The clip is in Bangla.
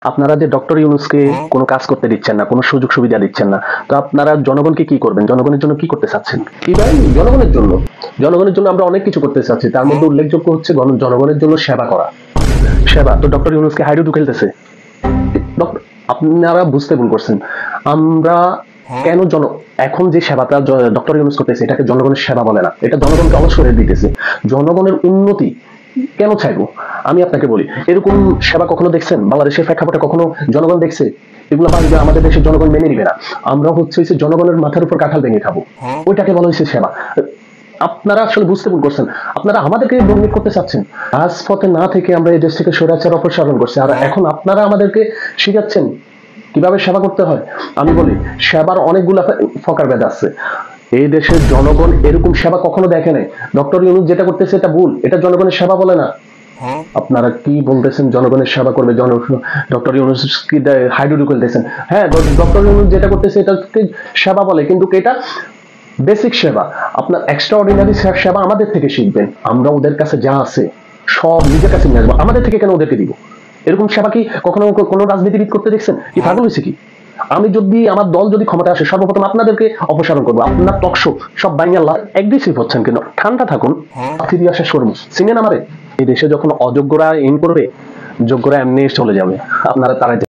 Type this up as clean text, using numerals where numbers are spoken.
আপনারা যে ডক্টর ইউনূসকে কোনো কাজ করতে দিচ্ছেন না, কোনো সুযোগ সুবিধা দিচ্ছেন না, তো আপনারা জনগণকে কি করবেন? জনগণের জন্য কি করতে চাচ্ছেন? কি ভাই? জনগণের জন্য। জনগণের জন্য আমরা অনেক কিছু করতে চাচ্ছি। তার মধ্যে উল্লেখযোগ্য হচ্ছে জনগণের জন্য সেবা করা। সেবা তো ডক্টর ইউনূসকে হাইডুডু খেলতেছে। আপনারা বুঝতে ভুল করছেন। আমরা কেন এখন যে সেবাটা ডক্টর ইউনূস করতেছে এটাকে জনগণের সেবা বলে না, এটা জনগণকে অলস করে দিতেছে। জনগণের উন্নতি কেন চাইবো? আমি আপনাকে বলি, এরকম সেবা কখনো দেখছেন বাংলাদেশের প্রেক্ষাপটে? কখনো জনগণ দেখছে? এগুলো আমাদের দেশের জনগণ মেনে নিবে না। আমরা হচ্ছে জনগণের মাথার উপর কাঁঠাল ভেঙে খাবো, ওইটাকে বলা হয়েছে সেবা। আপনারা আসলে বুঝতে ভুল করছেন। আপনারা আমাদেরকে দণ্ডিত করতে চাচ্ছেন। রাজপথে না থেকে আমরা এই দেশ থেকে স্বৈরাচার অপসারণ করছি, আর এখন আপনারা আমাদেরকে শিখাচ্ছেন কিভাবে সেবা করতে হয়। আমি বলি, সেবার অনেকগুলো প্রকারভেদ আছে। এই দেশের জনগণ এরকম সেবা কখনো দেখে নাই। ডক্টর ইউনূস যেটা করতেছে এটা ভুল, এটা জনগণের সেবা বলে না। আপনারা কি বলতেছেন জনগণের সেবা করবে? ডক্টর ইউনূস কি হাইডুডু খেলতেছেন? হ্যাঁ, ডক্টর ইউনূস যেটা করতেছে এটা সেবা বলে, কিন্তু এটা বেসিক সেবা। আপনার এক্সট্রা অর্ডিনারি সেবা আমাদের থেকে শিখবেন। আমরা ওদের কাছে যা আছে সব নিজের কাছে নিয়ে আসবো, আমাদের থেকে কেন ওদেরকে দিব? এরকম সেবা কি কখনো কোনো রাজনীতিবিদ করতে দেখছেন? কি পাগল হয়েছে কি? আমি যদি, আমার দল যদি ক্ষমতা আসে, সর্বপ্রথম আপনাদেরকে অপসারণ করবো। আপনার টকশো সব বাইঙ্গাল্লাহ অ্যাগ্রেসিভ হচ্ছেন কেন? ঠান্ডা থাকুন, ফিরে আসা শর্ম চিনেন আমারে। এই দেশে যখন অযোগ্যরা ইন করবে, যোগ্যরা এমনি চলে যাবে। আপনারা তারা